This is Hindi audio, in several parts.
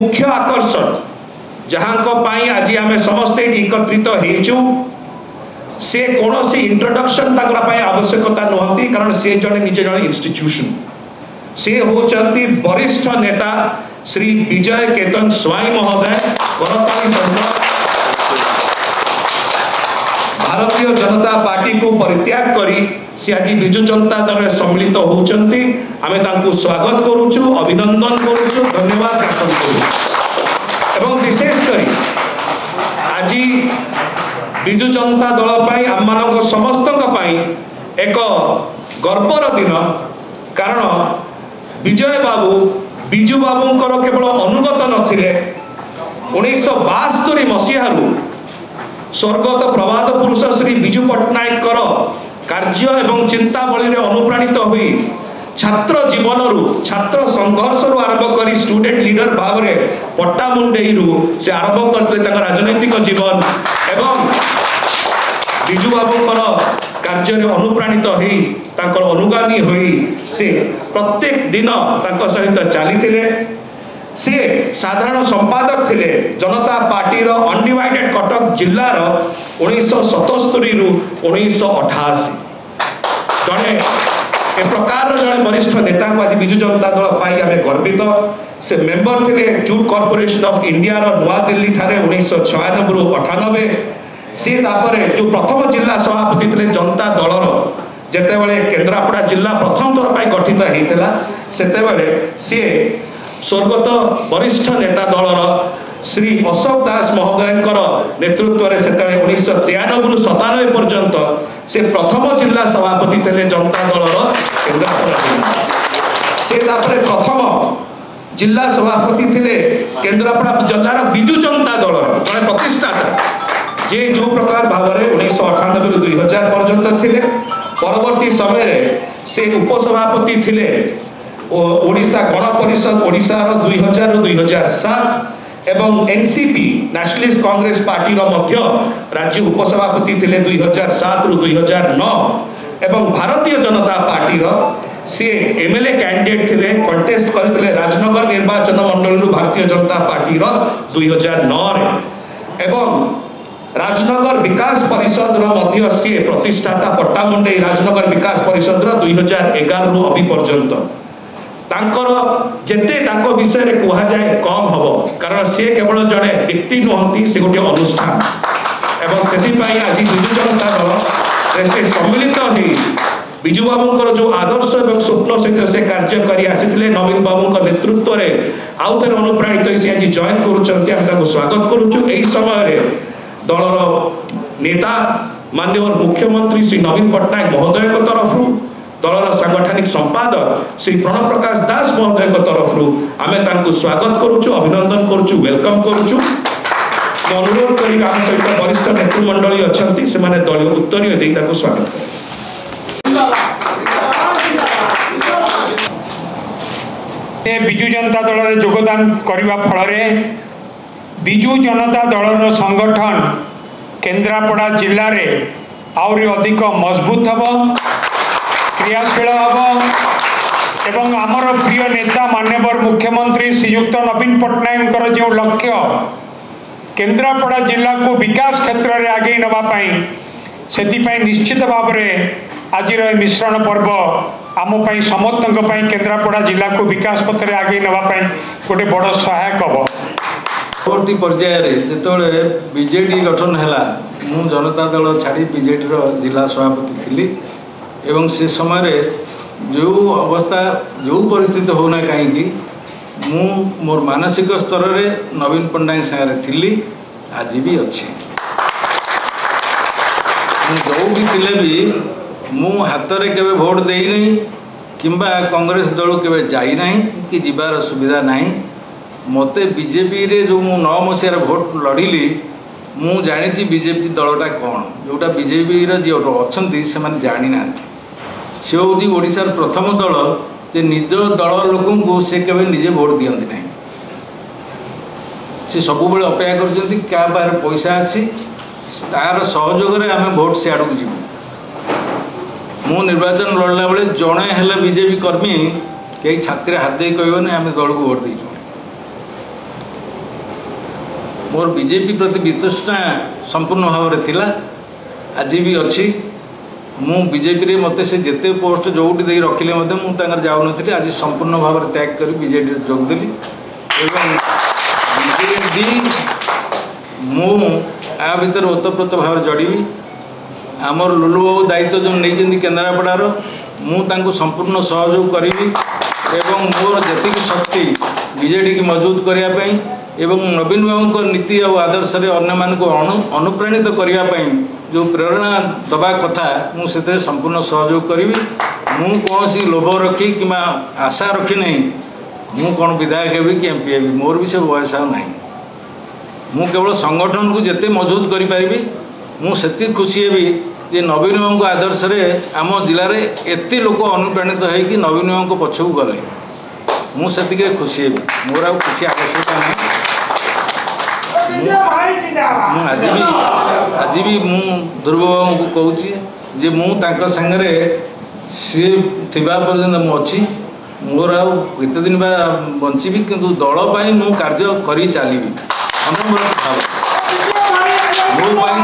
मुख्य आकर्षण जहाँ आज आम समस्ते एकत्रित होइचु से कौन सी इंट्रोडक्शन आवश्यकता नुहति कारण से जड़े निजे जड़े इंस्टीट्यूशन से होचंती वरिष्ठ नेता श्री विजय केतन स्वाई महोदय भारतीय जनता पार्टी को परित्याग करी से आज विजु जनता दल सम्मिलित होचंती आमे तांको स्वागत करूछु अभिनंदन करूछु धन्यवाद ज्ञापन करूछु एवं विशेष करी आज विजु जनता दल पाई आम मानक समस्त पाई एक गर्वर दिन कारण विजय बाबू विजु बाबूंकर केवल अनुगत नथिले 1972 मसीहारू स्वर्गत प्रभात पुरुष श्री विजु पट्टनायक कार्य एवं चिंतावली रे अनुप्राणित हुई छात्र जीवन छात्र संघर्ष आरंभ कर स्टूडेंट लीडर भाव में पट्टामुंडेई से आरंभ करते राजनैतिक जीवन एवं विजु बाबूंकर कार्य अनुप्राणित होई अनुगामी होई से प्रत्येक दिन सहित चली से साधारण संपादक थिले जनता पार्टी रो अनडिवाइडेड कटक जिल्लार 1977 रु 1988 जड़े ए प्रकार जड़े वरिष्ठ नेता को आज विजु जनता दल पाई आम गर्वित से मेंबर थे जूट कॉर्पोरेशन ऑफ इंडिया नुआ दिल्ली ठारे 1996 रु 98 सी जो प्रथम जिला सभापति थे जनता दलर जितेबाला केन्द्रापड़ा जिला प्रथम थर पर गठित होता से सी स्वर्गत वरिष्ठ नेता दलर श्री अशोक दास महोदय नेतृत्व में से 1993 रु 97 पर्यंत से प्रथम जिला सभापति थे जनता दलर केन्द्रापड़ा जिला से प्रथम जिला सभापति थे केन्द्रापड़ा जिलार विजु जनता दलर जड़े प्रतिष्ठाता जे जो प्रकार भाव में 1998 रु 2000 पर्यंत थे परवर्ती समय से उपसभापति थे ओडिशा गण परिषद ओडिशा 2000 रु 2007 एवं एनसीपी नेशनलिस्ट कांग्रेस पार्टी मध्य राज्य उपसभापति थे 2007 रु 2009 एवं भारतीय जनता पार्टी से एमएलए कैंडिडेट थे कंटेस्ट करते राजनगर निर्वाचन मंडल भारतीय जनता पार्टी 2009 एवं राजनगर विकास परिषद मध्य सी प्रतिष्ठाता पट्टामुंडेई राजनगर विकास परिषद 2011 रु अभी पर्यंत जेते विषय में कह जाए कम हम कारण सी केवल जड़े व्यक्ति नुहति से गोटे अनुष्ठान एवं से आज विजु जनता दल से सम्मिलित हो विजु बाबूंकर जो आदर्श और स्वप्न सहित से कार्य कर आसी नवीन बाबू नेतृत्व में आउ थे अनुप्राणित आज जॉइन कर स्वागत करुचु यही समय दलर नेता माननीय मुख्यमंत्री श्री नवीन पट्टनायक महोदय तरफ दलर सांगठनिक संपादक श्री प्रणव प्रकाश दास महोदय तरफ आम स्वागत करुचु अभिनंदन करुचु वेलकम करुचु अनुरोध कर सहित वरिष्ठ नेतृमंडली अच्छा से दलीय उत्तरीय दे स्वागत विजु जनता दल योगदान करने फल विजु जनता दलर संगठन केन्द्रापड़ा जिले में आहरी अधिक मजबूत हम क्रियाशील हम एवं आमर प्रिय नेता माननीय मुख्यमंत्री श्रीयुक्त नवीन पट्टनायक जो लक्ष्य केन्द्रापड़ा जिला को विकास क्षेत्र में आगे नापी से निश्चित भाव में आज मिश्रण पर्व आम समस्त केन्द्रापड़ा जिला को विकास पथ में आगे नापी गोटे बड़ सहायक हम परवर्ती पर्यायर जिते बीजेडी गठन है मु जनता दल छाड़ी बीजेडी जिला सभापति थी एवं से समय जो अवस्था जो परिस्थिति होना कहीं मोर मानसिक स्तर रे नवीन पट्टनायक सागर थी आज भी अच्छी जो भी थिले भी मु हाथ में केवे भोट देनी किंबा कांग्रेस दल केवे जाई नहीं कि जीवार सुविधा नहीं मते बीजेपी रे जो मु 9 मसीहार भोट लड़िली मु जानी बीजेपी दलटा कौन जोटा बीजेपी जो अच्छा से जानी ना से हूँ ओडिशार प्रथम दल जे निज दल लोक को से केवे निजे भोट दियंती नहीं से सब बेले अपेक्षा कर क्या बाहर पैसा अच्छी तार सहयोग में आम भोट से आड़ को जीव मु निर्वाचन लड़ला बेले जड़े हेले बीजेपी कर्मी कई छात्र हाथ दे कहने आम दल को भोट देचु मोर बीजेपी प्रति वितृष्णा संपूर्ण भाव में थिला आज भी अच्छी मु बीजेपी रे मते से जेते पोस्ट जोटी दे रखिले मते मु तांगर जाउ नथि आज संपूर्ण भाव में त्याग कर बीजेडी जोग देली एवं बीजेडी मु आ भीतर ओतप्रोत भाव जड़ीबी आमर लुलु बाबू दायित्व जो नहीं केन्द्रापड़ार मु संपूर्ण सहयोग करी एवं मोर जी शक्ति बीजेडी की मजबूत करने एवं नवीन बाबू नीति और आदर्श अन्य मान अनुप्राणित करने जो प्रेरणा दबा कथा मुझे संपूर्ण सहयोग करी मु कौन सी लोभ रखी कि आशा रखी नहीं मु कौन विधायक हेबी कि एमपी हेबी मोर भी से बयस ना मु केवल संगठन को जिते मजबूत करी मुझे खुशी हेबी जे नवीन बाबू को आदर्श आम जिले में एत लोक अनुप्राणित होगी नवीन बाबू पछकू गले मुझे खुशी हेबी मोर किसी आवश्यकता नहीं आज भी मु ध्रुव बाबू को कहूँ जे मु सांगे सी थिबा पर्यंत मु अच्छी मोर आते दिन बा बंची किंतु दल पर मु कार्य करी चली मो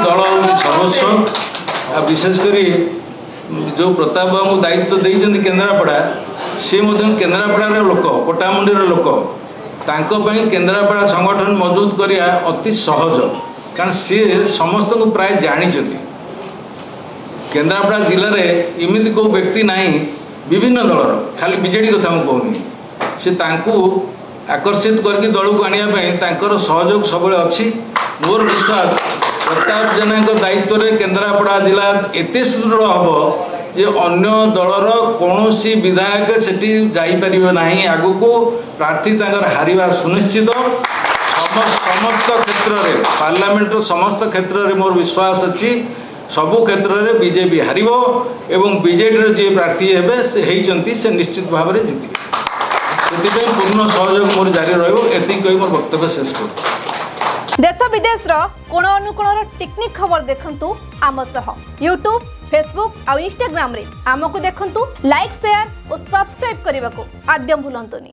दल हूँ सर्वस्व आ विशेषकर जो प्रताप बाबू दायित्व देते केन्द्रापड़ा सी केन्द्रापड़ार लोक पटामुंडीर लोक तांकों केन्द्रापड़ा संगठन मजबूत करिया अति सहज कारण सी समस्त को प्राय जानी केन्द्रापड़ा जिले में इमिति को व्यक्ति नहीं विभिन्न दलर खाली बीजेडी कथा मुझे कहूनी सी आकर्षित करके दल को आने सहयोग सब अच्छी मोर विश्वास प्रताप जेना दायित्व में केन्द्रापड़ा जिला एत सुदृढ़ हम जे अन्य दलर कौन सी विधायक सेठी जापर ना आगु को प्रार्थी हारिबा सुनिश्चित समस्त क्षेत्र में पार्लियामेंट समस्त क्षेत्र में मोर विश्वास अच्छी सबु क्षेत्र में बीजेपी हार एवं बीजेडी जी प्रार्थी हे से निश्चित भाव में जीत से पूर्ण सहयोग मोर जारी रही कही मोर वक्तव्य शेष कर देश विदेश कोण अनुकोण टेक्निक खबर देखंतु आम सह यूट्यूब फेसबुक और इंस्टाग्राम रे आमको देखंतु लाइक शेयर और सब्सक्राइब करने को आद्यम भूलंतुनी।